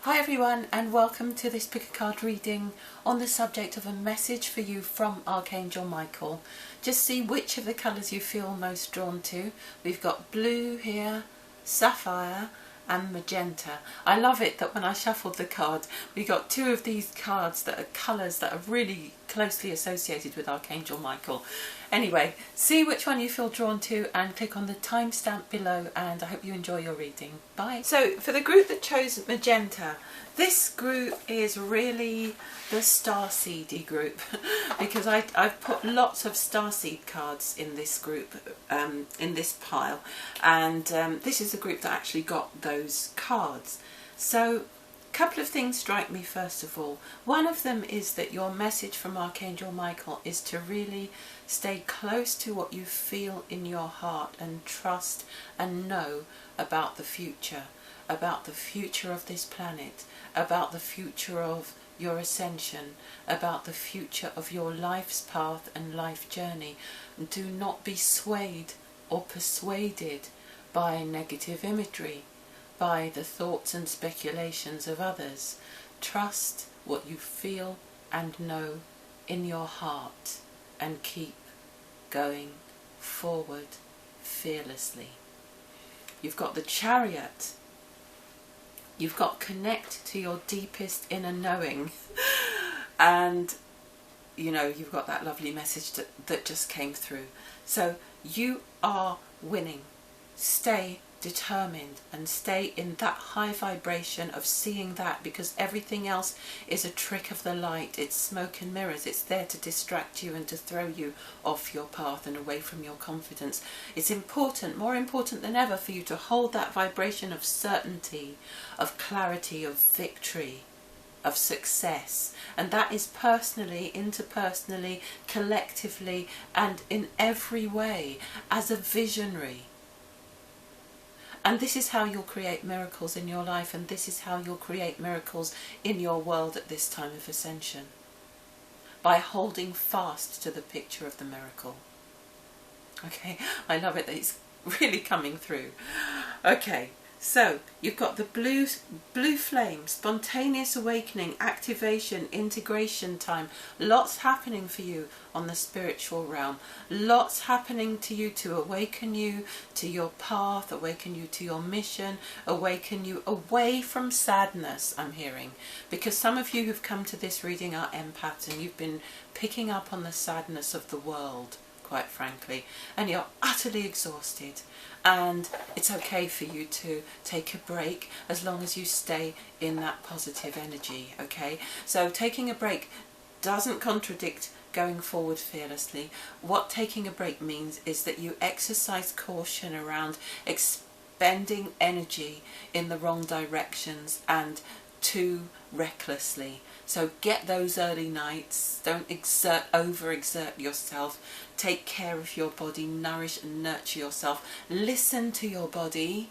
Hi everyone, and welcome to this pick a card reading on the subject of a message for you from Archangel Michael. Just see which of the colours you feel most drawn to. We've got blue here, sapphire and magenta. I love it that when I shuffled the card we got two of these cards that are colours that are really closely associated with Archangel Michael. Anyway, see which one you feel drawn to and click on the timestamp below, and I hope you enjoy your reading. Bye. So for the group that chose magenta, this group is really the starseedy group because I've put lots of starseed cards in this group, in this pile, and this is a group that actually got those cards. So a couple of things strike me first of all. One of them is that your message from Archangel Michael is to really stay close to what you feel in your heart and trust and know about the future of this planet, about the future of your ascension, about the future of your life's path and life journey. Do not be swayed or persuaded by negative imagery, by the thoughts and speculations of others. Trust what you feel and know in your heart and keep going forward fearlessly. You've got the Chariot. You've got connect to your deepest inner knowing. And you know, you've got that lovely message that just came through. So you are winning. Stay determined and stay in that high vibration of seeing that, because everything else is a trick of the light. It's smoke and mirrors. It's there to distract you and to throw you off your path and away from your confidence. It's important, more important than ever, for you to hold that vibration of certainty, of clarity, of victory, of success. And that is personally, interpersonally, collectively, and in every way as a visionary. And this is how you'll create miracles in your life, and this is how you'll create miracles in your world at this time of ascension. By holding fast to the picture of the miracle. Okay, I love it that it's really coming through. Okay, so you've got the blue flame, spontaneous awakening, activation, integration time. Lots happening for you on the spiritual realm. Lots happening to you to awaken you to your path, awaken you to your mission, awaken you away from sadness, I'm hearing. Because some of you who've come to this reading are empaths and you've been picking up on the sadness of the world, quite frankly, and you're utterly exhausted. And it's okay for you to take a break as long as you stay in that positive energy, okay? So taking a break doesn't contradict going forward fearlessly. What taking a break means is that you exercise caution around expending energy in the wrong directions and too recklessly. So get those early nights, don't overexert yourself, take care of your body, nourish and nurture yourself, listen to your body,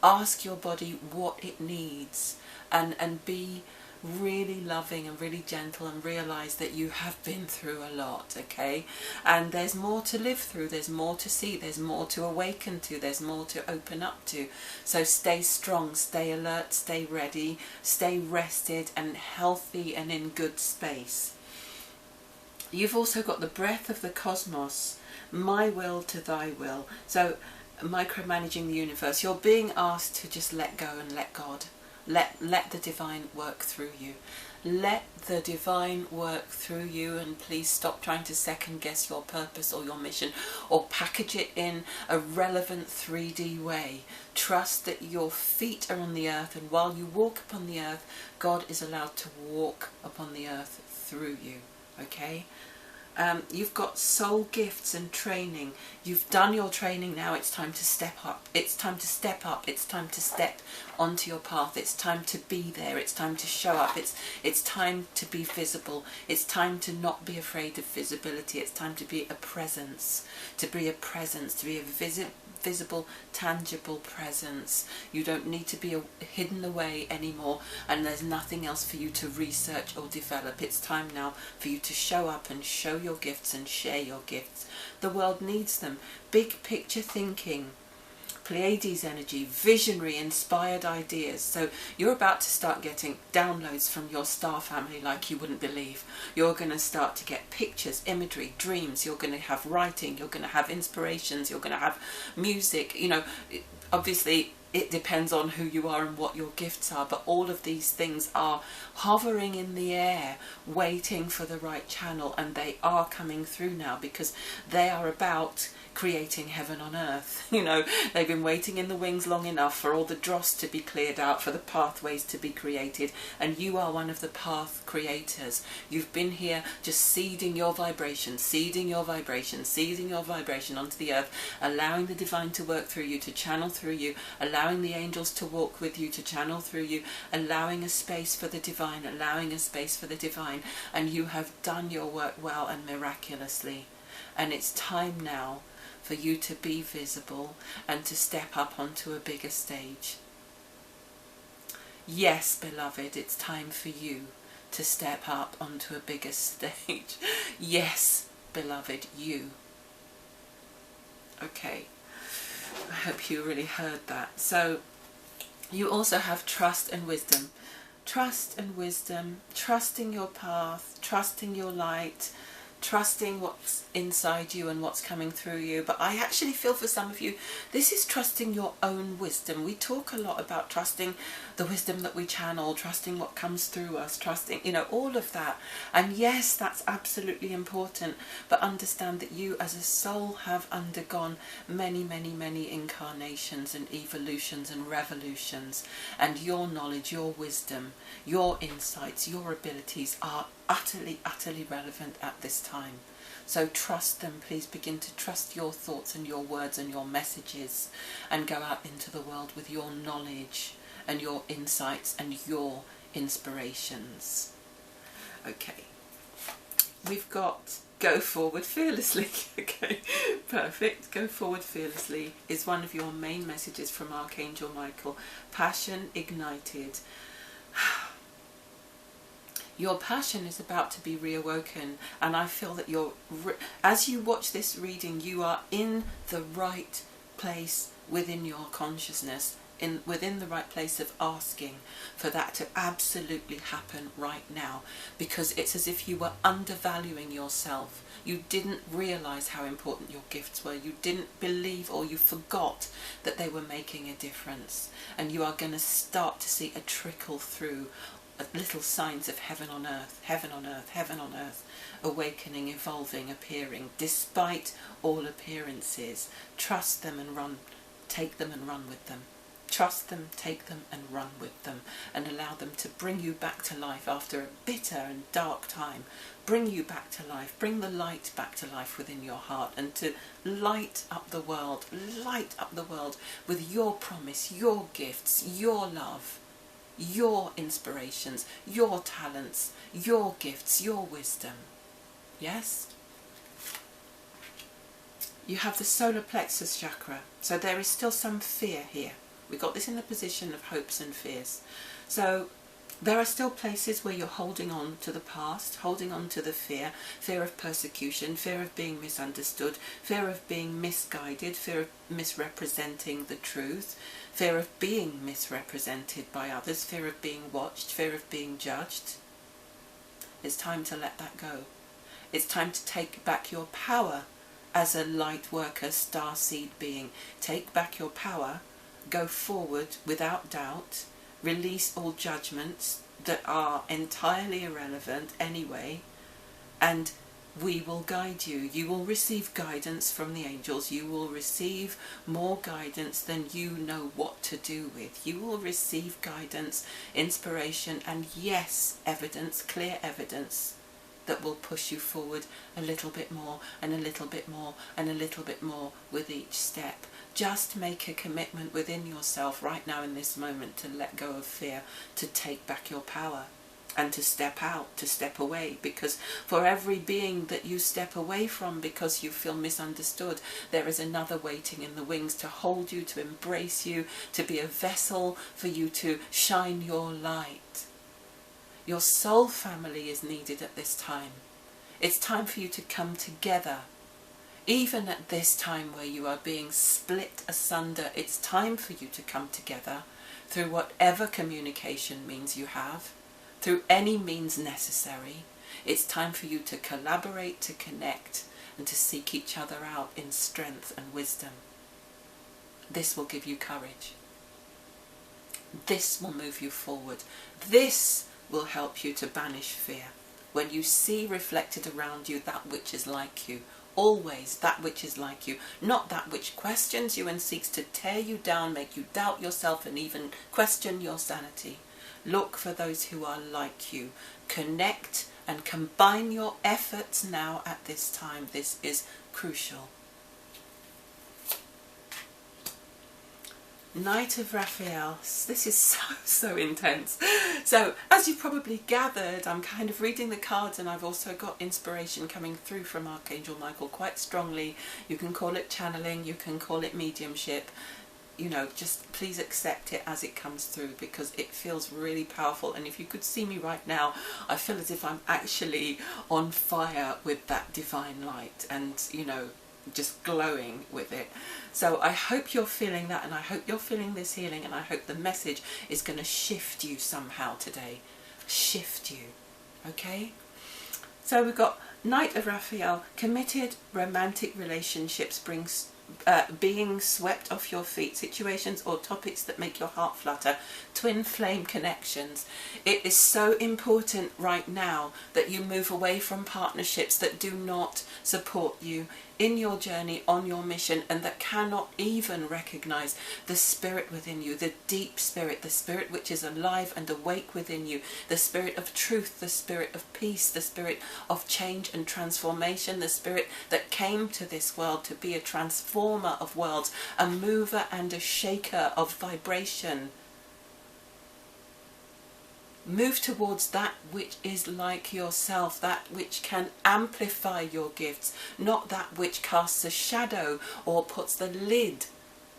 ask your body what it needs, and be really loving and really gentle, and realise that you have been through a lot, okay? And there's more to live through, there's more to see, there's more to awaken to, there's more to open up to. So stay strong, stay alert, stay ready, stay rested and healthy and in good space. You've also got the breath of the cosmos, my will to thy will. So micromanaging the universe. You're being asked to just let go and let God. Let the divine work through you. Let the divine work through you, and please stop trying to second guess your purpose or your mission or package it in a relevant 3D way. Trust that your feet are on the earth, and while you walk upon the earth, God is allowed to walk upon the earth through you, okay? You've got soul gifts and training. You've done your training, now it's time to step up. It's time to step up. It's time to step onto your path. It's time to be there. It's time to show up. It's time to be visible. It's time to not be afraid of visibility. It's time to be a presence. To be a visible, tangible presence. You don't need to be hidden away anymore, and there's nothing else for you to research or develop. It's time now for you to show up and show your gifts and share your gifts. The world needs them. Big picture thinking. Pleiades energy, visionary, inspired ideas. So you're about to start getting downloads from your star family like you wouldn't believe. You're going to start to get pictures, imagery, dreams. You're going to have writing. You're going to have inspirations. You're going to have music. You know, obviously it depends on who you are and what your gifts are, but all of these things are hovering in the air, waiting for the right channel, and they are coming through now because they are about creating heaven on earth. You know, they've been waiting in the wings long enough for all the dross to be cleared out, for the pathways to be created, and you are one of the path creators. You've been here just seeding your vibration, seeding your vibration, seeding your vibration onto the earth, allowing the divine to work through you, to channel through you, allowing the angels to walk with you, to channel through you, allowing a space for the divine, allowing a space for the divine, and you have done your work well and miraculously. And it's time now for you to be visible and to step up onto a bigger stage. Yes, beloved, it's time for you to step up onto a bigger stage. Yes, beloved, you. Okay, I hope you really heard that. So you also have trust and wisdom. Trust and wisdom, trusting your path, trusting your light, trusting what's inside you and what's coming through you. But I actually feel for some of you, this is trusting your own wisdom. We talk a lot about trusting the wisdom that we channel, trusting what comes through us, trusting, you know, all of that. And yes, that's absolutely important. But understand that you as a soul have undergone many, many, many incarnations and evolutions and revolutions. And your knowledge, your wisdom, your insights, your abilities are utterly, utterly relevant at this time. So trust them. Please begin to trust your thoughts and your words and your messages, and go out into the world with your knowledge and your insights and your inspirations. Okay, we've got go forward fearlessly. Okay, perfect. Go forward fearlessly is one of your main messages from Archangel Michael. Passion ignited. Your passion is about to be reawoken, and I feel that as you watch this reading, you are in the right place within your consciousness, within the right place of asking for that to absolutely happen right now, because it's as if you were undervaluing yourself. You didn't realise how important your gifts were. You didn't believe, or you forgot that they were making a difference, and you are going to start to see a trickle through little signs of heaven on earth, heaven on earth, heaven on earth, awakening, evolving, appearing, despite all appearances. Trust them and run, take them and run with them. Trust them, take them and run with them, and allow them to bring you back to life after a bitter and dark time. Bring you back to life, bring the light back to life within your heart, and to light up the world with your promise, your gifts, your love, your inspirations, your talents, your gifts, your wisdom. Yes? You have the solar plexus chakra, so there is still some fear here. We got this in the position of hopes and fears. So there are still places where you're holding on to the past, holding on to the fear of persecution, fear of being misunderstood, fear of being misguided, fear of misrepresenting the truth, fear of being misrepresented by others, fear of being watched, fear of being judged. It's time to let that go. It's time to take back your power as a light worker, starseed being. Take back your power, go forward without doubt, release all judgments that are entirely irrelevant anyway, and we will guide you. You will receive guidance from the angels. You will receive more guidance than you know what to do with. You will receive guidance, inspiration, and yes, evidence, clear evidence that will push you forward a little bit more and a little bit more and a little bit more with each step. Just make a commitment within yourself right now in this moment to let go of fear, to take back your power, and to step out, to step away, because for every being that you step away from because you feel misunderstood, there is another waiting in the wings to hold you, to embrace you, to be a vessel for you to shine your light. Your soul family is needed at this time. It's time for you to come together Even at this time where you are being split asunder, it's time for you to come together through whatever communication means you have, through any means necessary. It's time for you to collaborate, to connect, and to seek each other out in strength and wisdom. This will give you courage. This will move you forward. This will help you to banish fear. When you see reflected around you that which is like you, always that which is like you, not that which questions you and seeks to tear you down, make you doubt yourself and even question your sanity. Look for those who are like you. Connect and combine your efforts now at this time. This is crucial. Knight of Raphael. This is so intense. So as you've probably gathered, I'm kind of reading the cards, and I've also got inspiration coming through from Archangel Michael quite strongly. You can call it channeling, you can call it mediumship. You know, just please accept it as it comes through, because it feels really powerful. And if you could see me right now, I feel as if I'm actually on fire with that divine light, and you know, just glowing with it. So I hope you're feeling that, and I hope you're feeling this healing, and I hope the message is going to shift you somehow today. Shift you. Okay? So we've got Knight of Raphael. Committed romantic relationships brings being swept off your feet, situations or topics that make your heart flutter, twin flame connections. It is so important right now that you move away from partnerships that do not support you in your journey, on your mission, and that cannot even recognize the spirit within you, the deep spirit, the spirit which is alive and awake within you, the spirit of truth, the spirit of peace, the spirit of change and transformation, the spirit that came to this world to be a transformer of worlds, a mover and a shaker of vibration. Move towards that which is like yourself, that which can amplify your gifts, not that which casts a shadow or puts the lid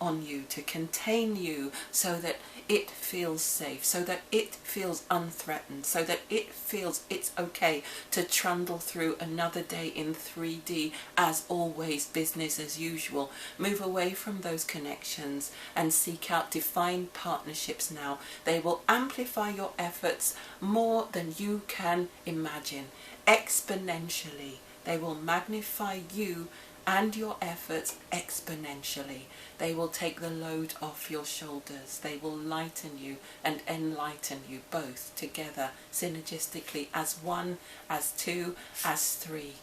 on you to contain you so that it feels safe, so that it feels unthreatened, so that it feels it's okay to trundle through another day in 3D as always, business as usual. Move away from those connections and seek out defined partnerships now. They will amplify your efforts more than you can imagine, exponentially. They will magnify you and your efforts exponentially. They will take the load off your shoulders. They will lighten you and enlighten you both together, synergistically, as one, as two, as three.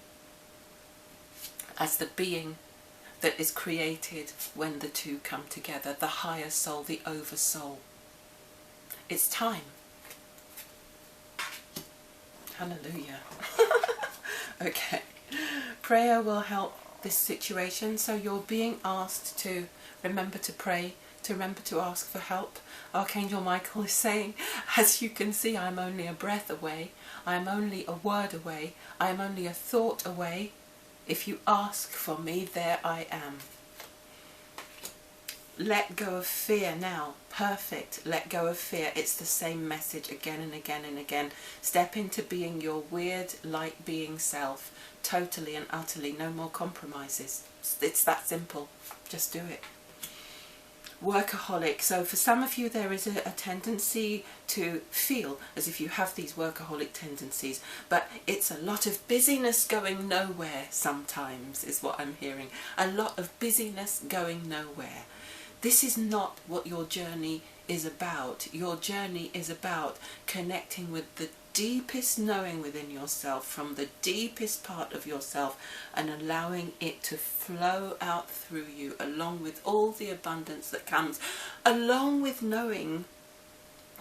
As the being that is created when the two come together, the higher soul, the oversoul. It's time. Hallelujah. Okay. Prayer will help this situation, so you're being asked to remember to pray, to remember to ask for help. Archangel Michael is saying, as you can see, I'm only a breath away, I am only a word away, I am only a thought away. If you ask for me, there I am. Let go of fear now. Perfect. Let go of fear. It's the same message again and again and again. Step into being your weird, light being self. Totally and utterly. No more compromises. It's that simple. Just do it. Workaholic. So for some of you there is a tendency to feel as if you have these workaholic tendencies, but it's a lot of busyness going nowhere sometimes is what I'm hearing. A lot of busyness going nowhere. This is not what your journey is about. Your journey is about connecting with the deepest knowing within yourself, from the deepest part of yourself, and allowing it to flow out through you, along with all the abundance that comes, along with knowing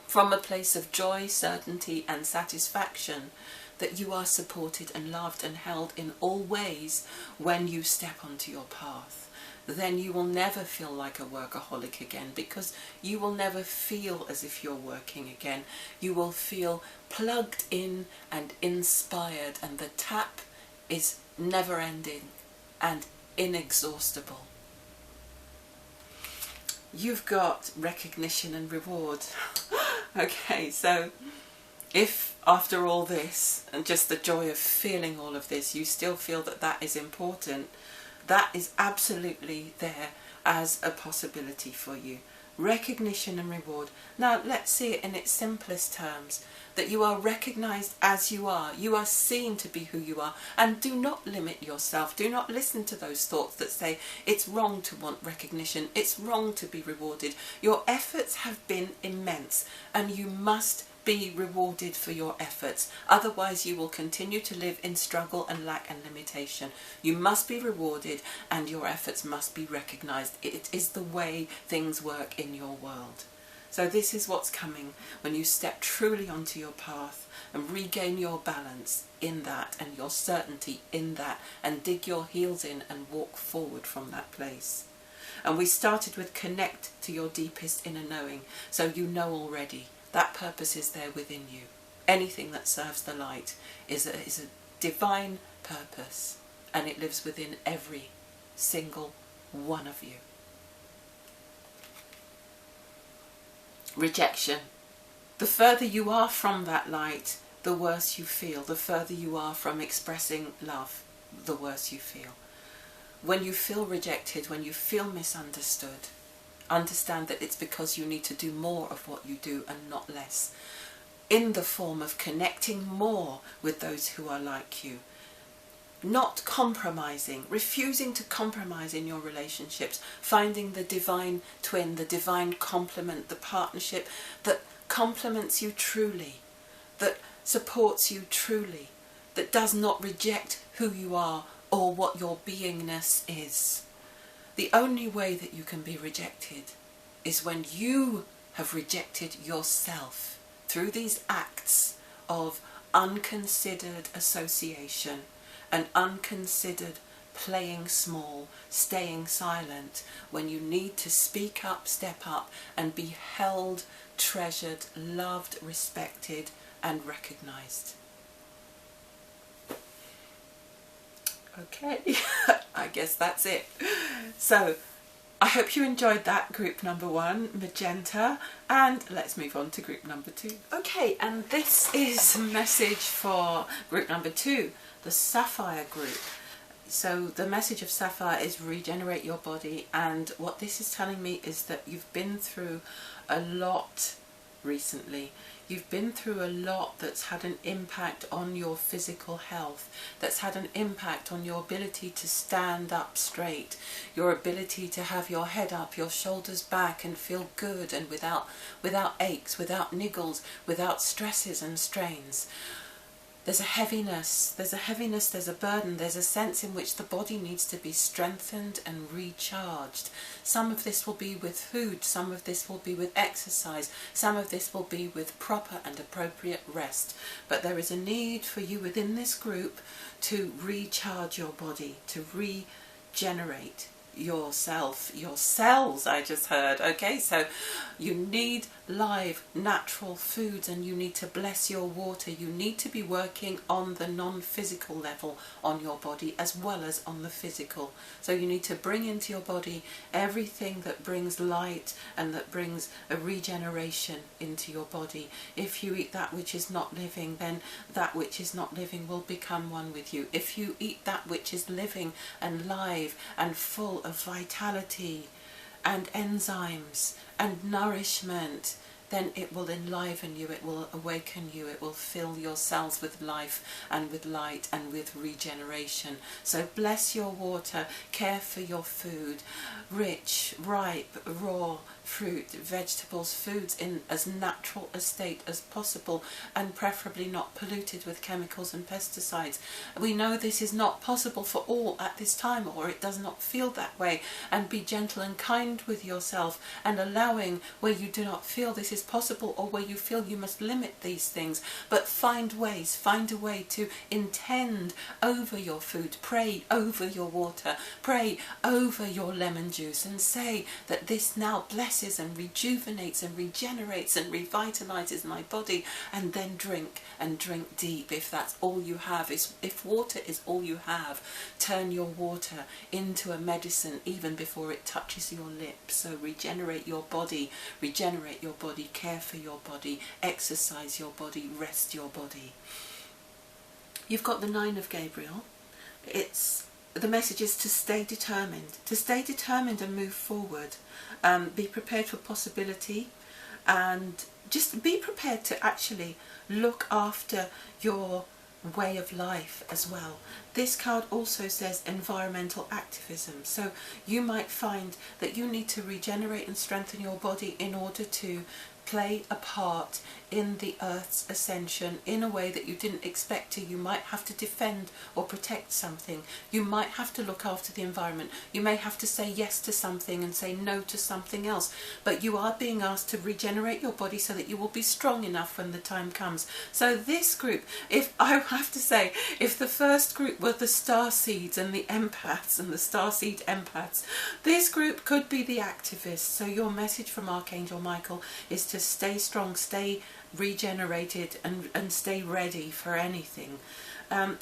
from a place of joy, certainty and satisfaction that you are supported and loved and held in all ways when you step onto your path. Then you will never feel like a workaholic again, because you will never feel as if you're working again. You will feel plugged in and inspired, and the tap is never ending and inexhaustible. You've got recognition and reward. Okay, so if after all this and just the joy of feeling all of this, you still feel that that is important, That is absolutely there as a possibility for you. Recognition and reward. Now let's see it in its simplest terms, that you are recognized as you are. You are seen to be who you are, and do not limit yourself. Do not listen to those thoughts that say it's wrong to want recognition, it's wrong to be rewarded. Your efforts have been immense, and you must be rewarded for your efforts. Otherwise you will continue to live in struggle and lack and limitation. You must be rewarded, and your efforts must be recognized. It is the way things work in your world. So this is what's coming when you step truly onto your path and regain your balance in that and your certainty in that, and dig your heels in and walk forward from that place. And we started with connect to your deepest inner knowing, so you know already that purpose is there within you. Anything that serves the light is a divine purpose, and it lives within every single one of you. Rejection. The further you are from that light, the worse you feel. The further you are from expressing love, the worse you feel. When you feel rejected, when you feel misunderstood, understand that it's because you need to do more of what you do and not less, in the form of connecting more with those who are like you. Not compromising, refusing to compromise in your relationships, finding the divine twin, the divine complement, the partnership that complements you truly, that supports you truly, that does not reject who you are or what your beingness is. The only way that you can be rejected is when you have rejected yourself through these acts of unconsidered association and unconsidered playing small, staying silent, when you need to speak up, step up, and be held, treasured, loved, respected, and recognized. Okay, I guess that's it. So, I hope you enjoyed that, group number 1, Magenta, and let's move on to group number 2. Okay, and this is a message for group number 2, the Sapphire group. So the message of Sapphire is regenerate your body, and what this is telling me is that you've been through a lot recently. You've been through a lot that's had an impact on your physical health, that's had an impact on your ability to stand up straight, your ability to have your head up, your shoulders back, and feel good and without aches, without niggles, without stresses and strains. There's a heaviness, there's a burden, there's a sense in which the body needs to be strengthened and recharged. Some of this will be with food, some of this will be with exercise, some of this will be with proper and appropriate rest. But there is a need for you within this group to recharge your body, to regenerate yourself, your cells, I just heard. Okay, so you need live natural foods, and you need to bless your water. You need to be working on the non-physical level on your body as well as on the physical. So you need to bring into your body everything that brings light and that brings a regeneration into your body. If you eat that which is not living, then that which is not living will become one with you. If you eat that which is living and live and full of vitality and enzymes and nourishment, then it will enliven you, it will awaken you, it will fill your cells with life and with light and with regeneration. So bless your water, care for your food, rich, ripe, raw fruit, vegetables, foods in as natural a state as possible, and preferably not polluted with chemicals and pesticides. We know this is not possible for all at this time, or it does not feel that way, and be gentle and kind with yourself, and allowing where you do not feel this is possible, or where you feel you must limit these things, but find ways, find a way to intend over your food, pray over your water, pray over your lemon juice, and say that this now blesses and rejuvenates and regenerates and revitalizes my body, and then drink, and drink deep. If that's all you have, if water is all you have, turn your water into a medicine even before it touches your lips. So regenerate your body, care for your body, exercise your body, rest your body. You've got the 9 of Gabriel. It's the message is to stay determined and move forward. Be prepared for possibility, and just be prepared to actually look after your way of life as well. This card also says environmental activism, so you might find that you need to regenerate and strengthen your body in order to play a part in the Earth's ascension in a way that you didn't expect to. You might have to defend or protect something. You might have to look after the environment. You may have to say yes to something and say no to something else. But you are being asked to regenerate your body so that you will be strong enough when the time comes. So this group, if I have to say, if the first group were the starseeds and the empaths and the starseed empaths, this group could be the activists. So your message from Archangel Michael is to stay strong, stay regenerated, and stay ready for anything.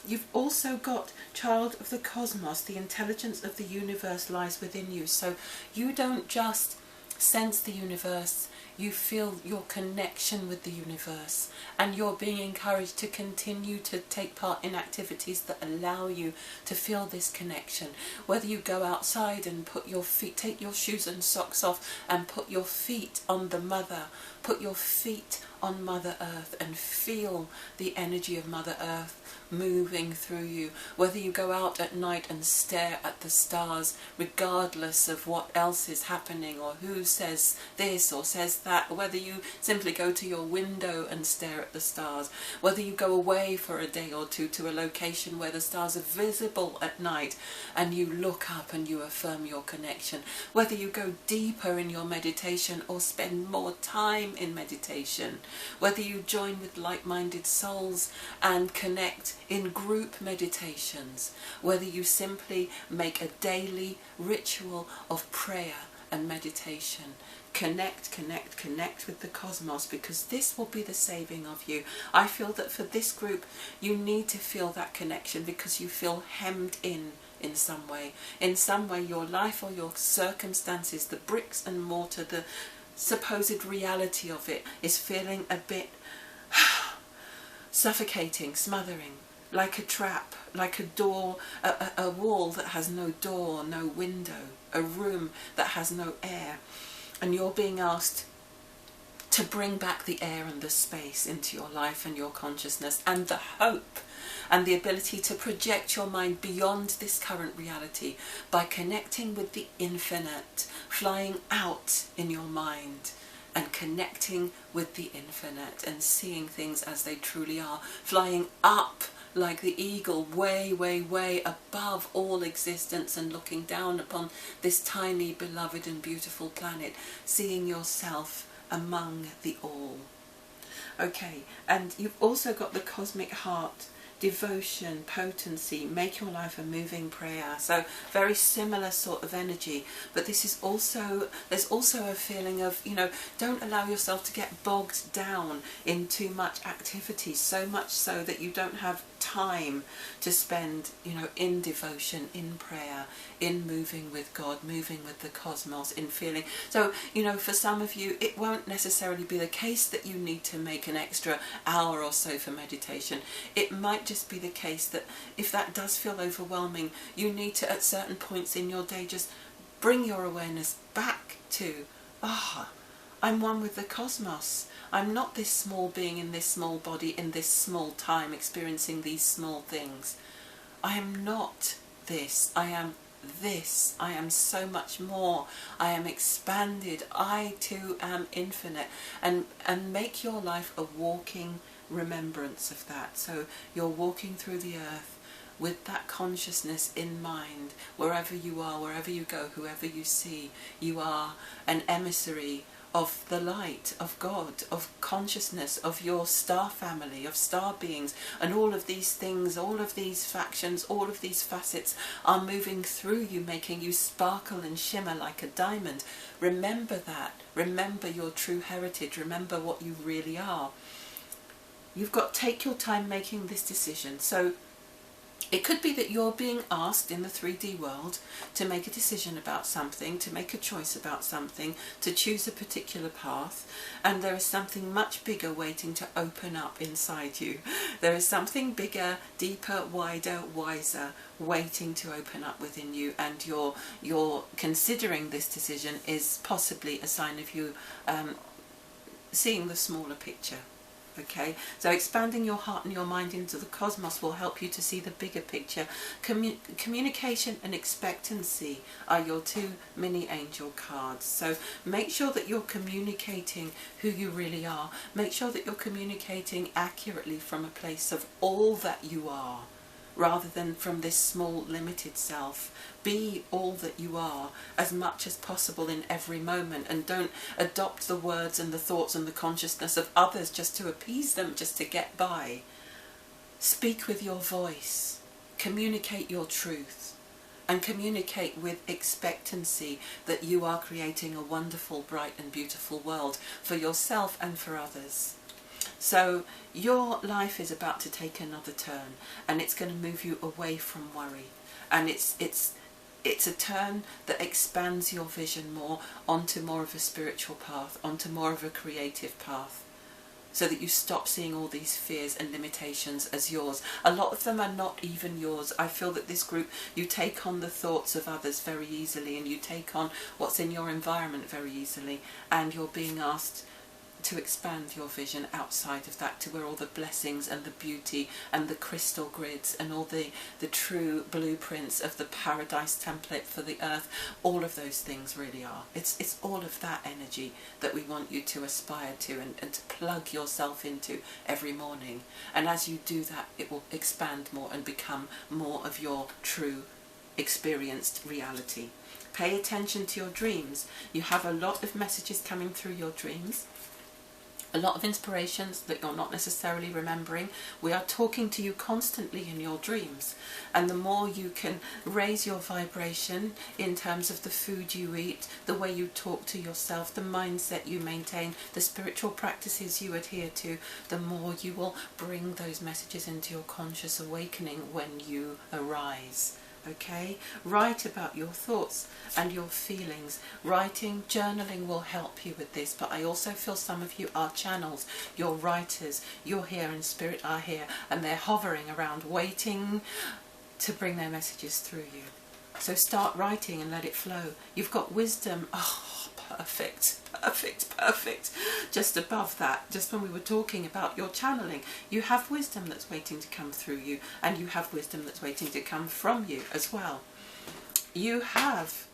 You've also got child of the cosmos. The intelligence of the universe lies within you. So you don't just sense the universe, you feel your connection with the universe, and you're being encouraged to continue to take part in activities that allow you to feel this connection. Whether you go outside and put your feet, take your shoes and socks off and put your feet on the mother, put your feet on Mother Earth and feel the energy of Mother Earth moving through you. Whether you go out at night and stare at the stars, regardless of what else is happening or who says this or says that, whether you simply go to your window and stare at the stars, whether you go away for a day or two to a location where the stars are visible at night and you look up and you affirm your connection, whether you go deeper in your meditation or spend more time in meditation, whether you join with like-minded souls and connect in group meditations, whether you simply make a daily ritual of prayer and meditation. Connect with the cosmos, because this will be the saving of you. I feel that for this group you need to feel that connection because you feel hemmed in some way. In some way your life or your circumstances, the bricks and mortar, the supposed reality of it is feeling a bit suffocating, smothering, like a trap, like a door, a wall that has no door, no window, a room that has no air. And you're being asked to bring back the air and the space into your life and your consciousness, and the hope and the ability to project your mind beyond this current reality by connecting with the infinite, flying out in your mind and connecting with the infinite and seeing things as they truly are, flying up like the eagle, way, way, way above all existence and looking down upon this tiny, beloved and beautiful planet, seeing yourself among the all. Okay, and you've also got the cosmic heart, devotion, potency, make your life a moving prayer. So very similar sort of energy, but this is also, there's also a feeling of, you know, don't allow yourself to get bogged down in too much activity, so much so that you don't have time to spend, you know, in devotion, in prayer, in moving with God, moving with the cosmos, in feeling. So, you know, for some of you it won't necessarily be the case that you need to make an extra hour or so for meditation. It might just be the case that if that does feel overwhelming, you need to at certain points in your day just bring your awareness back to, I'm one with the cosmos. I'm not this small being in this small body in this small time experiencing these small things. I am not this. I am this. I am so much more. I am expanded. I too am infinite. And make your life a walking remembrance of that. So you're walking through the earth with that consciousness in mind. Wherever you are, wherever you go, whoever you see, you are an emissary of the light, of God, of consciousness, of your star family, of star beings, and all of these things, all of these factions, all of these facets are moving through you, making you sparkle and shimmer like a diamond. Remember that. Remember your true heritage. Remember what you really are. You've got to take your time making this decision. So It could be that you're being asked in the 3D world to make a decision about something, to make a choice about something, to choose a particular path, and there is something much bigger waiting to open up inside you. There is something bigger, deeper, wider, wiser waiting to open up within you, and you're considering this decision is possibly a sign of you seeing the smaller picture. Okay, so expanding your heart and your mind into the cosmos will help you to see the bigger picture. Communication and expectancy are your two mini angel cards. So make sure that you're communicating who you really are. Make sure that you're communicating accurately from a place of all that you are, rather than from this small limited self. Be all that you are as much as possible in every moment, and don't adopt the words and the thoughts and the consciousness of others just to appease them, just to get by. Speak with your voice, communicate your truth, and communicate with expectancy that you are creating a wonderful, bright and beautiful world for yourself and for others. So your life is about to take another turn, and it's going to move you away from worry, and it's a turn that expands your vision more onto more of a spiritual path, onto more of a creative path, so that you stop seeing all these fears and limitations as yours. A lot of them are not even yours. I feel that this group, you take on the thoughts of others very easily, and you take on what's in your environment very easily, and you're being asked to expand your vision outside of that, to where all the blessings and the beauty and the crystal grids and all the true blueprints of the paradise template for the earth, all of those things really are. It's all of that energy that we want you to aspire to and to plug yourself into every morning. And as you do that, it will expand more and become more of your true experienced reality. Pay attention to your dreams. You have a lot of messages coming through your dreams, a lot of inspirations that you're not necessarily remembering. We are talking to you constantly in your dreams, and the more you can raise your vibration in terms of the food you eat, the way you talk to yourself, the mindset you maintain, the spiritual practices you adhere to, the more you will bring those messages into your conscious awakening when you arise. Okay, write about your thoughts and your feelings. Writing, journaling will help you with this, but I also feel some of you are channels. You're writers. You're here and spirit are here, and they're hovering around waiting to bring their messages through you. So start writing and let it flow. You've got wisdom. Oh, perfect, perfect, perfect. Just above that, just when we were talking about your channeling, you have wisdom that's waiting to come through you, and you have wisdom that's waiting to come from you as well. You have,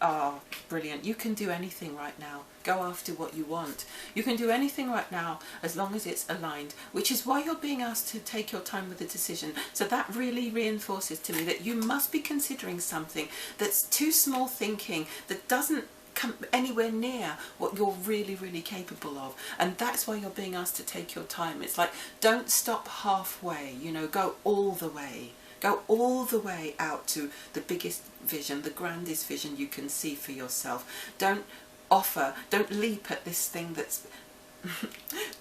oh, brilliant. You can do anything right now. Go after what you want. You can do anything right now as long as it's aligned, which is why you're being asked to take your time with the decision. So that really reinforces to me that you must be considering something that's too small thinking, that doesn't come anywhere near what you're really, really capable of. And that's why you're being asked to take your time. It's like, don't stop halfway, you know, go all the way. Go all the way out to the biggest vision, the grandest vision you can see for yourself. Don't leap at this thing that's...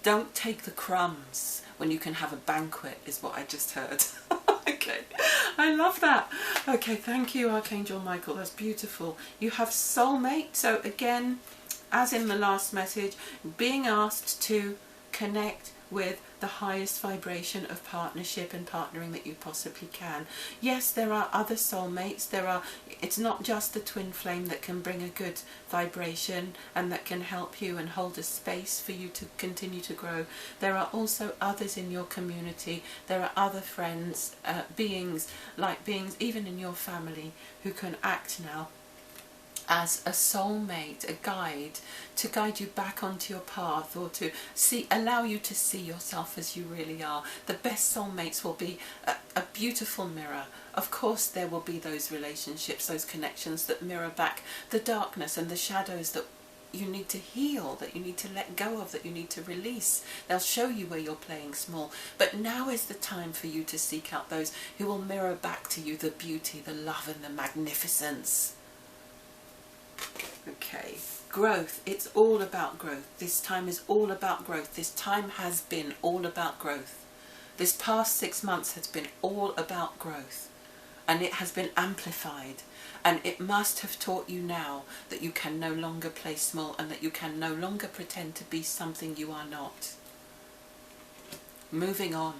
Don't take the crumbs when you can have a banquet, is what I just heard. Okay, I love that. Okay, thank you, Archangel Michael. That's beautiful. You have soulmate. So again, as in the last message, being asked to connect with the highest vibration of partnership and partnering that you possibly can. Yes, there are other soulmates. It's not just the twin flame that can bring a good vibration and that can help you and hold a space for you to continue to grow. There are also others in your community. There are other friends, beings even in your family, who can act now as a soulmate, a guide, to guide you back onto your path, or to allow you to see yourself as you really are. The best soulmates will be a beautiful mirror. Of course there will be those relationships, those connections that mirror back the darkness and the shadows that you need to heal, that you need to let go of, that you need to release. They'll show you where you're playing small. But now is the time for you to seek out those who will mirror back to you the beauty, the love and the magnificence. Okay, growth. It's all about growth. This time is all about growth. This time has been all about growth. This past 6 months has been all about growth, and it has been amplified, and it must have taught you now that you can no longer play small, and that you can no longer pretend to be something you are not. Moving on,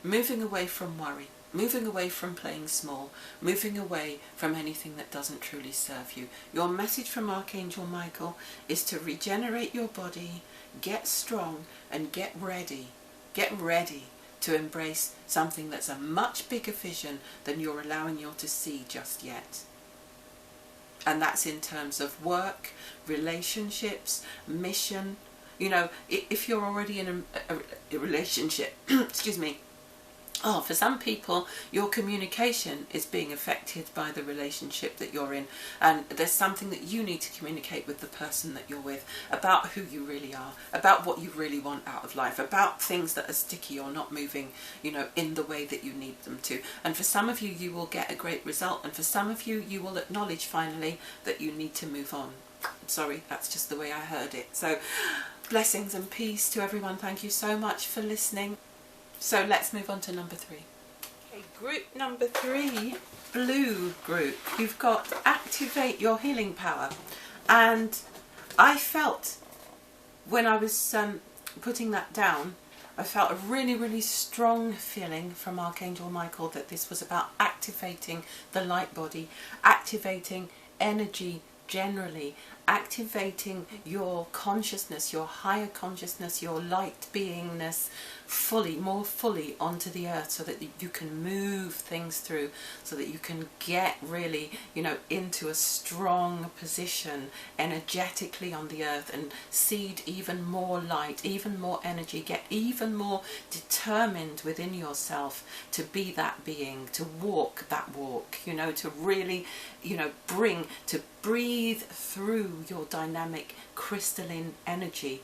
moving away from worry, moving away from playing small, moving away from anything that doesn't truly serve you. Your message from Archangel Michael is to regenerate your body, get strong, and get ready to embrace something that's a much bigger vision than you're allowing you to see just yet. And that's in terms of work, relationships, mission. You know, if you're already in a relationship, excuse me, for some people, your communication is being affected by the relationship that you're in, and there's something that you need to communicate with the person that you're with about who you really are, about what you really want out of life, about things that are sticky or not moving, you know, in the way that you need them to. And for some of you, you will get a great result, and for some of you, you will acknowledge finally that you need to move on. Sorry, that's just the way I heard it. So, blessings and peace to everyone. Thank you so much for listening. So let's move on to number 3. Okay, group number 3, blue group. You've got activate your healing power. And I felt, when I was putting that down, I felt a really, really strong feeling from Archangel Michael that this was about activating the light body, activating energy generally, activating your consciousness, your higher consciousness, your light beingness more fully onto the earth, so that you can move things through, so that you can get really, you know, into a strong position energetically on the earth and seed even more light, even more energy, get even more determined within yourself to be that being, to walk that walk, you know, to really, you know, breathe through your dynamic crystalline energy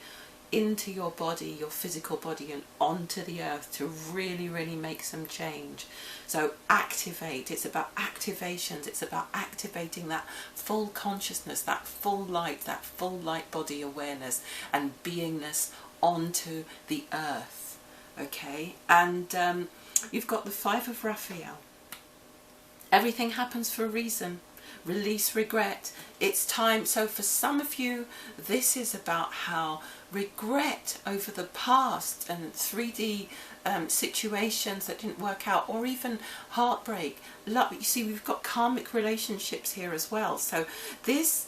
into your body, your physical body, and onto the earth to really, really make some change. So activate. It's about activations. It's about activating that full consciousness, that full light body awareness and beingness onto the earth. Okay? And you've got the 5 of Raphael. Everything happens for a reason. Release regret. It's time. So for some of you, this is about how regret over the past and 3D situations that didn't work out, or even heartbreak, love. You see, we've got karmic relationships here as well. So this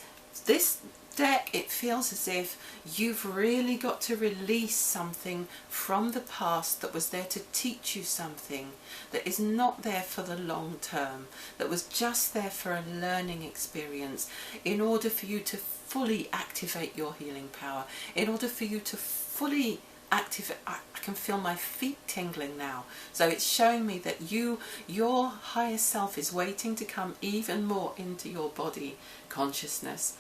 deck, it feels as if you've really got to release something from the past that was there to teach you something, that is not there for the long term, that was just there for a learning experience, in order for you to fully activate your healing power, in order for you to fully activate. I can feel my feet tingling now. So it's showing me that your higher self is waiting to come even more into your body consciousness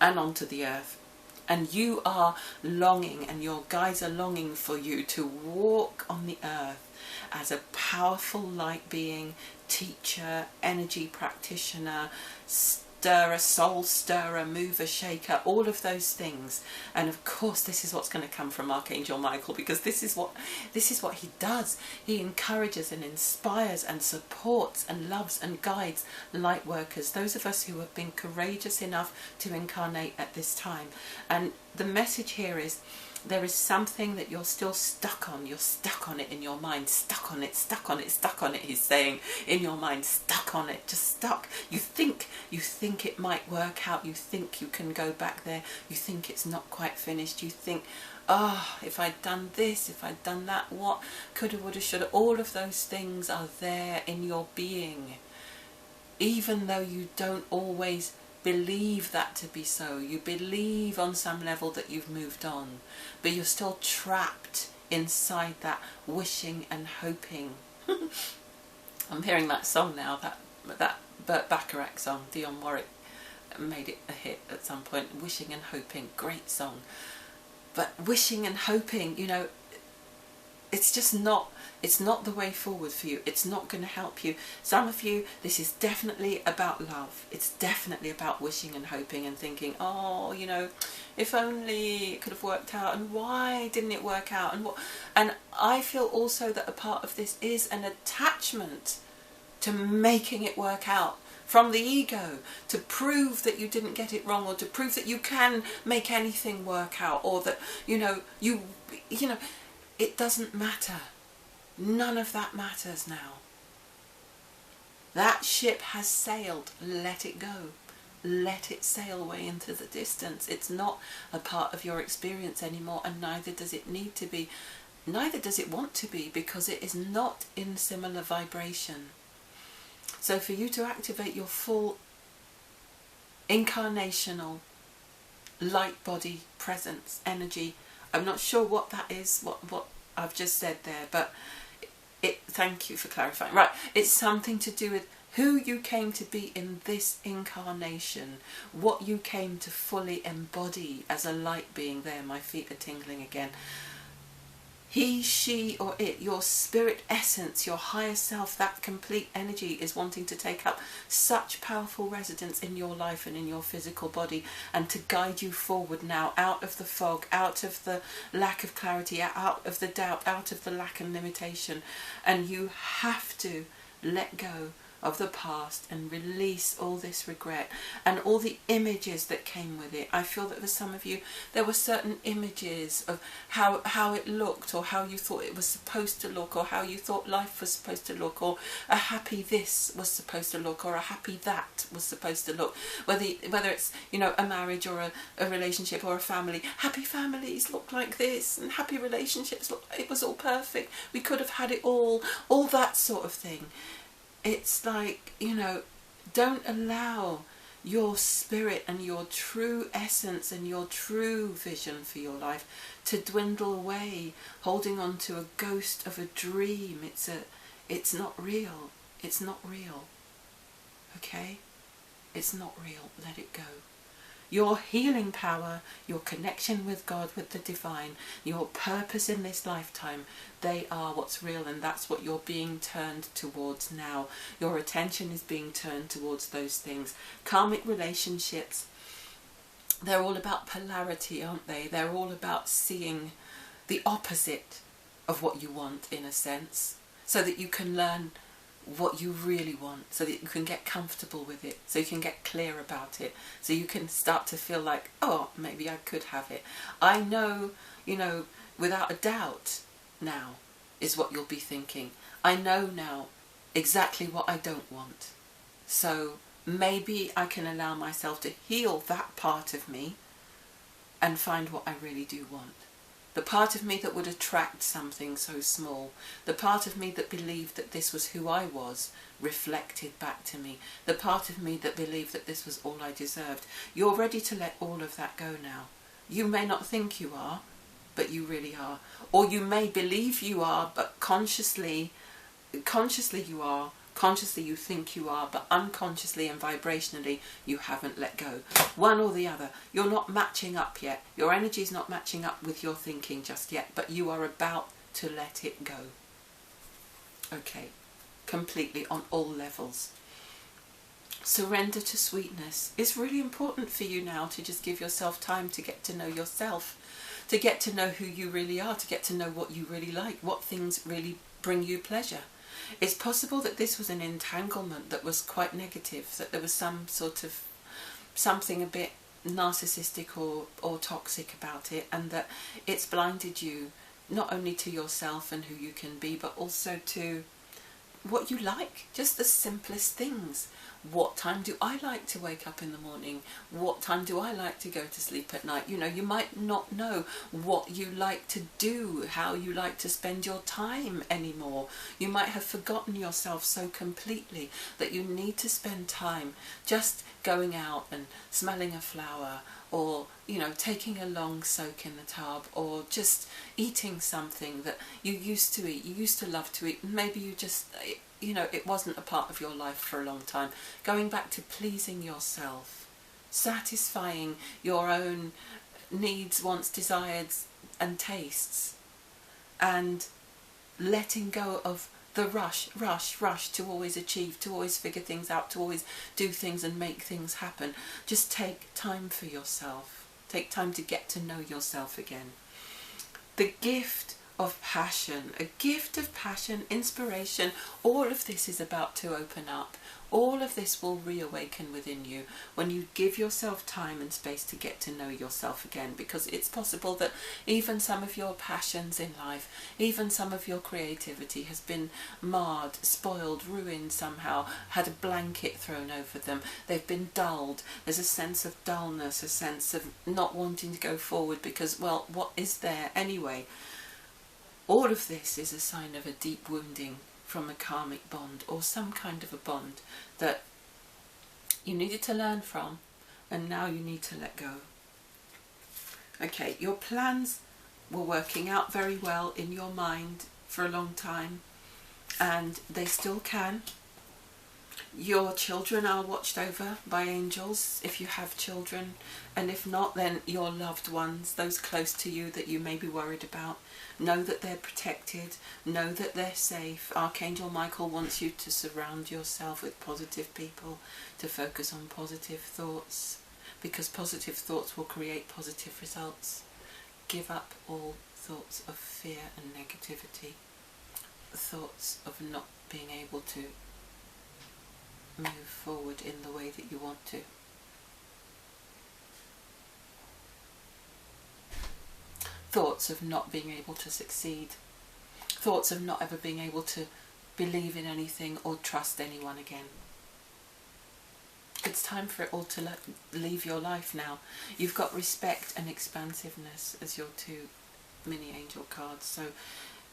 and onto the earth, and you are longing, and your guides are longing for you to walk on the earth as a powerful light being, teacher, energy practitioner, stirrer, soul stirrer, mover, shaker, all of those things. And of course this is what's going to come from Archangel Michael, because this is what he does. He encourages and inspires and supports and loves and guides light workers, those of us who have been courageous enough to incarnate at this time. And the message here is, there is something that you're still stuck on. You're stuck on it in your mind. Stuck on it, stuck on it, stuck on it, he's saying in your mind. Stuck on it, just stuck. You think it might work out. You think you can go back there. You think it's not quite finished. You think, oh, if I'd done this, if I'd done that, what? Coulda, woulda, shoulda. All of those things are there in your being. Even though you don't always believe that to be so. You believe on some level that you've moved on, but you're still trapped inside that wishing and hoping. I'm hearing that song now, that Burt Bacharach song. Dionne Warwick made it a hit at some point. Wishing and hoping, great song. But wishing and hoping, you know, it's just not It's not the way forward for you. It's not going to help you. Some of you, this is definitely about love. It's definitely about wishing and hoping and thinking, oh, you know, if only it could have worked out, and why didn't it work out, and what. And I feel also that a part of this is an attachment to making it work out from the ego, to prove that you didn't get it wrong, or to prove that you can make anything work out, or that, you know, it doesn't matter. None of that matters now. That ship has sailed. Let it go. Let it sail away into the distance. It's not a part of your experience anymore, and neither does it need to be. Neither does it want to be, because it is not in similar vibration. So for you to activate your full incarnational light body presence energy, I'm not sure what that is, what I've just said there, but thank you for clarifying. Right, it's something to do with who you came to be in this incarnation, what you came to fully embody as a light being. There, my feet are tingling again. He, she, or it, your spirit essence, your higher self, that complete energy is wanting to take up such powerful residence in your life and in your physical body, and to guide you forward now, out of the fog, out of the lack of clarity, out of the doubt, out of the lack and limitation. And you have to let go of the past and release all this regret and all the images that came with it. I feel that for some of you there were certain images of how it looked, or how you thought it was supposed to look, or how you thought life was supposed to look, or a happy this was supposed to look, or a happy that was supposed to look, whether it's, you know, a marriage or a relationship or a family. Happy families look like this, and happy relationships look, it was all perfect, we could have had it all that sort of thing. It's like, you know, don't allow your spirit and your true essence and your true vision for your life to dwindle away, holding on to a ghost of a dream. It's not real. It's not real. Okay? It's not real. Let it go. Your healing power, your connection with God, with the divine, your purpose in this lifetime, they are what's real, and that's what you're being turned towards now. Your attention is being turned towards those things. Karmic relationships, they're all about polarity, aren't they? They're all about seeing the opposite of what you want, in a sense, so that you can learn what you really want, so that you can get comfortable with it, so you can get clear about it, so you can start to feel like, oh, maybe I could have it. I know, you know, without a doubt now is what you'll be thinking. I know now exactly what I don't want. So maybe I can allow myself to heal that part of me and find what I really do want. The part of me that would attract something so small, the part of me that believed that this was who I was, reflected back to me, the part of me that believed that this was all I deserved. You're ready to let all of that go now. You may not think you are, but you really are. Or you may believe you are, but consciously you are. Consciously you think you are, but unconsciously and vibrationally you haven't let go. One or the other. You're not matching up yet. Your energy is not matching up with your thinking just yet, but you are about to let it go. Okay, completely on all levels. Surrender to sweetness. It's really important for you now to just give yourself time to get to know yourself, to get to know who you really are, to get to know what you really like, what things really bring you pleasure. It's possible that this was an entanglement that was quite negative, that there was some sort of something a bit narcissistic or toxic about it, and that it's blinded you not only to yourself and who you can be, but also to what you like, just the simplest things. What time do I like to wake up in the morning? What time do I like to go to sleep at night? You know, you might not know what you like to do, how you like to spend your time anymore. You might have forgotten yourself so completely that you need to spend time just going out and smelling a flower, or, you know, taking a long soak in the tub, or just eating something that you used to eat, you used to love to eat, and maybe you just, you know, it wasn't a part of your life for a long time. Going back to pleasing yourself, satisfying your own needs, wants, desires and tastes, and letting go of the rush to always achieve, to always figure things out, to always do things and make things happen. Just take time for yourself. Take time to get to know yourself again. The gift of passion, a gift of passion, inspiration, all of this is about to open up. All of this will reawaken within you when you give yourself time and space to get to know yourself again, because it's possible that even some of your passions in life, even some of your creativity has been marred, spoiled, ruined somehow, had a blanket thrown over them. They've been dulled. There's a sense of dullness, a sense of not wanting to go forward because, well, what is there anyway? All of this is a sign of a deep wounding from a karmic bond or some kind of a bond that you needed to learn from and now you need to let go. Okay, your plans were working out very well in your mind for a long time and they still can. Your children are watched over by angels if you have children, and if not, then your loved ones, those close to you that you may be worried about. Know that they're protected, know that they're safe. Archangel Michael wants you to surround yourself with positive people, to focus on positive thoughts, because positive thoughts will create positive results. Give up all thoughts of fear and negativity, thoughts of not being able to move forward in the way that you want to. Thoughts of not being able to succeed. Thoughts of not ever being able to believe in anything or trust anyone again. It's time for it all to leave your life now. You've got respect and expansiveness as your two mini angel cards. So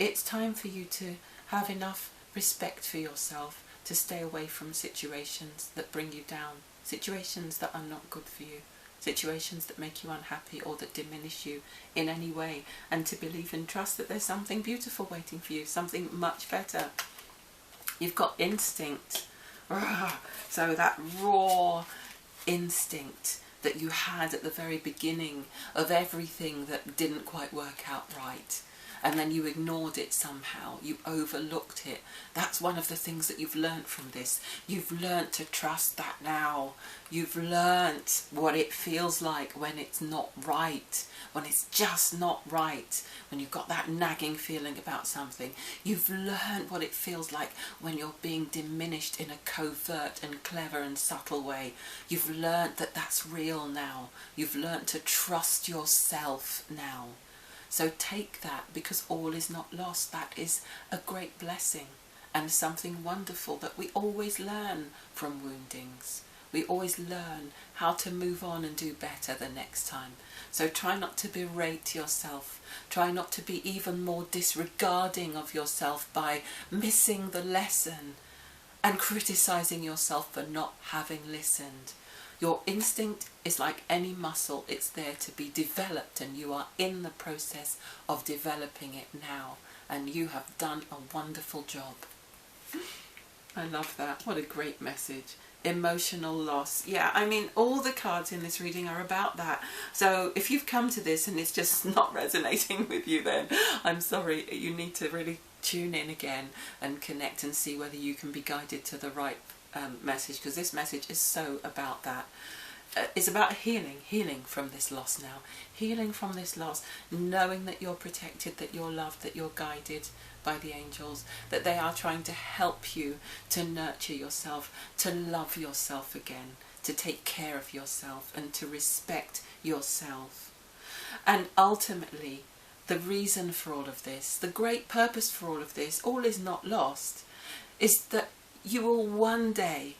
it's time for you to have enough respect for yourself to stay away from situations that bring you down, situations that are not good for you, situations that make you unhappy or that diminish you in any way, and to believe and trust that there's something beautiful waiting for you, something much better. You've got instinct, so that raw instinct that you had at the very beginning of everything that didn't quite work out right. And then you ignored it somehow, you overlooked it. That's one of the things that you've learnt from this. You've learnt to trust that now. You've learnt what it feels like when it's not right, when it's just not right, when you've got that nagging feeling about something. You've learnt what it feels like when you're being diminished in a covert and clever and subtle way. You've learnt that that's real now. You've learnt to trust yourself now. So take that, because all is not lost. That is a great blessing and something wonderful that we always learn from woundings. We always learn how to move on and do better the next time. So try not to berate yourself. Try not to be even more disregarding of yourself by missing the lesson and criticizing yourself for not having listened. Your instinct is like any muscle. It's there to be developed, and you are in the process of developing it now, and you have done a wonderful job. I love that. What a great message. Emotional loss. Yeah, I mean, all the cards in this reading are about that. So if you've come to this and it's just not resonating with you, then I'm sorry. You need to really tune in again and connect and see whether you can be guided to the right message, because this message is so about that. It's about healing from this loss now. Healing from this loss, knowing that you're protected, that you're loved, that you're guided by the angels, that they are trying to help you to nurture yourself, to love yourself again, to take care of yourself and to respect yourself. And ultimately, the reason for all of this, the great purpose for all of this, all is not lost, is that you will one day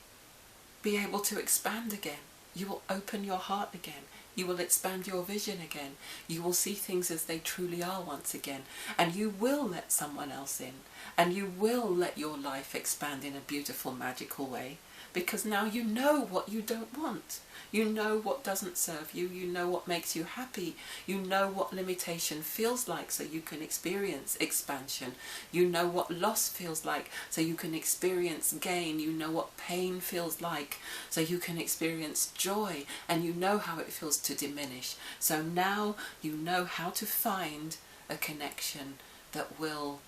be able to expand again. You will open your heart again. You will expand your vision again. You will see things as they truly are once again. And you will let someone else in. And you will let your life expand in a beautiful, magical way. Because now you know what you don't want. You know what doesn't serve you. You know what makes you happy. You know what limitation feels like, so you can experience expansion. You know what loss feels like, so you can experience gain. You know what pain feels like, so you can experience joy. And you know how it feels to diminish. So now you know how to find a connection that will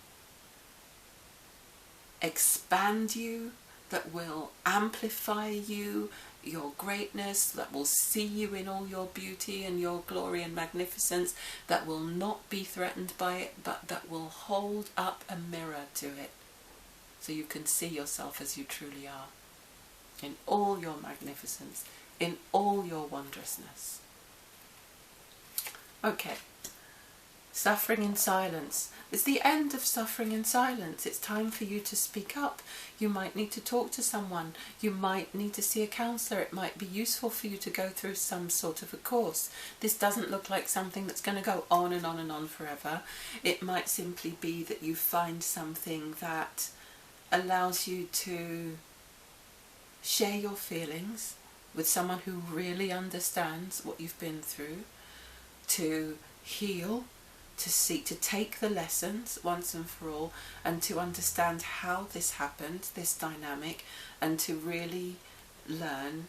expand you, that will amplify you, your greatness, that will see you in all your beauty and your glory and magnificence, that will not be threatened by it, but that will hold up a mirror to it so you can see yourself as you truly are, in all your magnificence, in all your wondrousness. Okay. Suffering in silence. It's the end of suffering in silence. It's time for you to speak up. You might need to talk to someone. You might need to see a counsellor. It might be useful for you to go through some sort of a course. This doesn't look like something that's going to go on and on and on forever. It might simply be that you find something that allows you to share your feelings with someone who really understands what you've been through, to heal, to seek to take the lessons once and for all, and to understand how this happened, this dynamic, and to really learn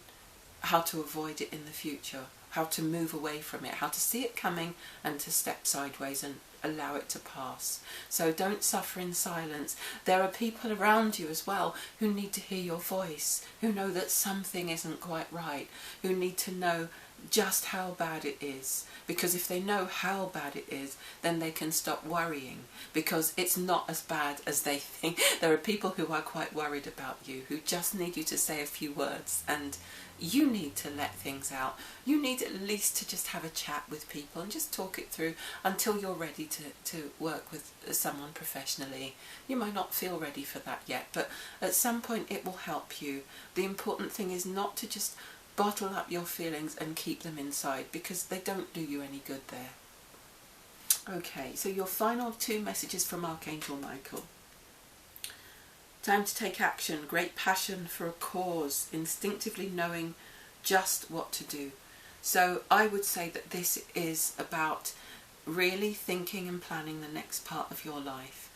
how to avoid it in the future, how to move away from it, how to see it coming and to step sideways and allow it to pass. So don't suffer in silence. There are people around you as well who need to hear your voice, who know that something isn't quite right, who need to know just how bad it is, because if they know how bad it is, then they can stop worrying, because it's not as bad as they think. There are people who are quite worried about you, who just need you to say a few words, and you need to let things out. You need at least to just have a chat with people and just talk it through until you're ready to work with someone professionally. You might not feel ready for that yet, but at some point it will help you. The important thing is not to just bottle up your feelings and keep them inside, because they don't do you any good there. Okay, so your final two messages from Archangel Michael. Time to take action, great passion for a cause, instinctively knowing just what to do. So I would say that this is about really thinking and planning the next part of your life,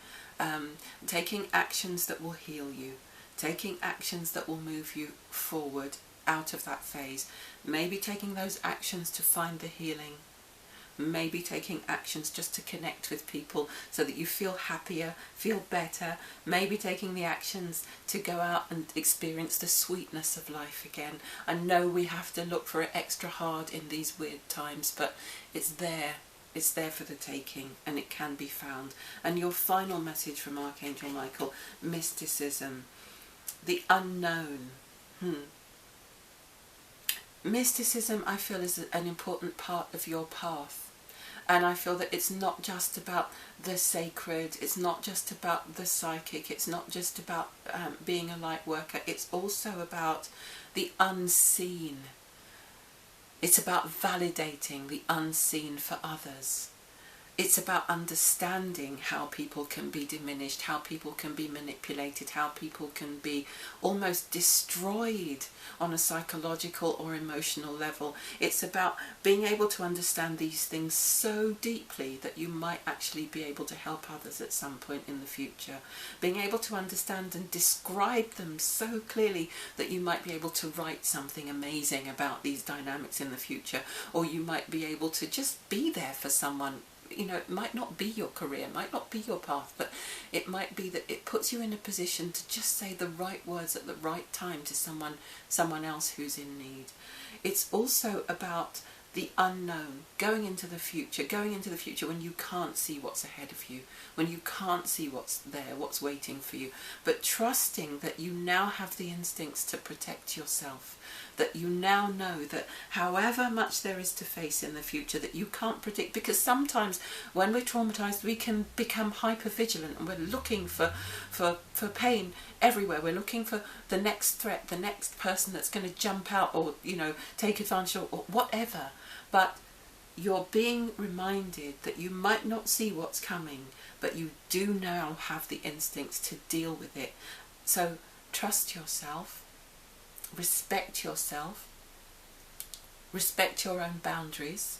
taking actions that will heal you, taking actions that will move you forward out of that phase, maybe taking those actions to find the healing, maybe taking actions just to connect with people so that you feel happier, feel better, maybe taking the actions to go out and experience the sweetness of life again. I know we have to look for it extra hard in these weird times, but it's there for the taking, and it can be found. And your final message from Archangel Michael, mysticism, the unknown. Mysticism, I feel, is an important part of your path, and I feel that it's not just about the sacred, it's not just about the psychic, it's not just about being a light worker, it's also about the unseen. It's about validating the unseen for others. It's about understanding how people can be diminished, how people can be manipulated, how people can be almost destroyed on a psychological or emotional level. It's about being able to understand these things so deeply that you might actually be able to help others at some point in the future. Being able to understand and describe them so clearly that you might be able to write something amazing about these dynamics in the future, or you might be able to just be there for someone. You know, it might not be your career, it might not be your path, but it might be that it puts you in a position to just say the right words at the right time to someone else who's in need. It's also about the unknown, going into the future when you can't see what's ahead of you, when you can't see what's there, what's waiting for you, but trusting that you now have the instincts to protect yourself, that you now know that however much there is to face in the future that you can't predict, because sometimes when we're traumatized we can become hyper vigilant and we're looking for pain everywhere. We're looking for the next threat, the next person that's going to jump out or, you know, take advantage or whatever. But you're being reminded that you might not see what's coming, but you do now have the instincts to deal with it. So trust yourself, respect yourself, respect your own boundaries,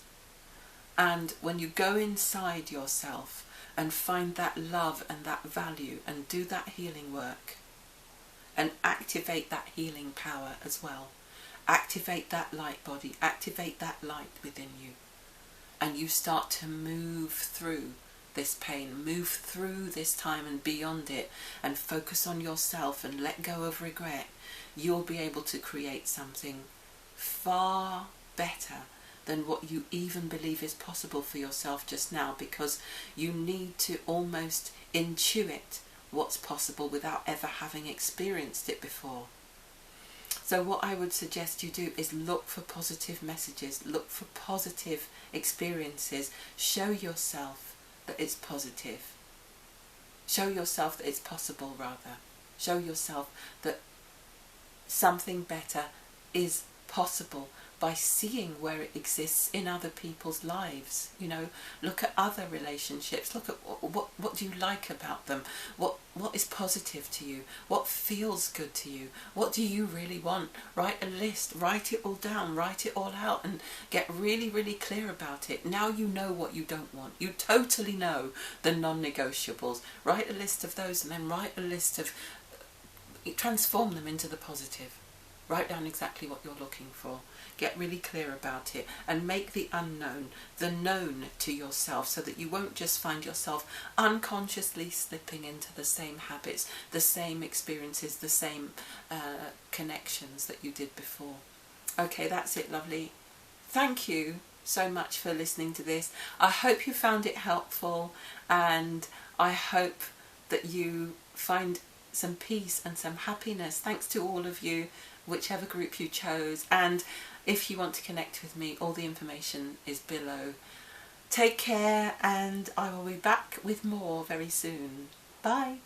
and when you go inside yourself and find that love and that value and do that healing work and activate that healing power as well, activate that light body, activate that light within you, and you start to move through this pain, move through this time and beyond it, and focus on yourself and let go of regret, you'll be able to create something far better than what you even believe is possible for yourself just now, because you need to almost intuit what's possible without ever having experienced it before. So what I would suggest you do is look for positive messages, look for positive experiences, show yourself that it's positive. Show yourself that it's possible, rather. Show yourself that something better is possible by seeing where it exists in other people's lives. You know, look at other relationships, look at what do you like about them, what is positive to you, what feels good to you, what do you really want. Write a list, write it all down, write it all out, and get really, really clear about it. Now you know what you don't want. You totally know the non-negotiables. Write a list of those, and then write a list of, transform them into the positive. Write down exactly what you're looking for. Get really clear about it, and make the unknown the known to yourself, so that you won't just find yourself unconsciously slipping into the same habits, the same experiences, the same connections that you did before. Okay, that's it, lovely. Thank you so much for listening to this. I hope you found it helpful, and I hope that you find some peace and some happiness. Thanks to all of you, whichever group you chose, and if you want to connect with me, all the information is below. Take care, and I will be back with more very soon. Bye.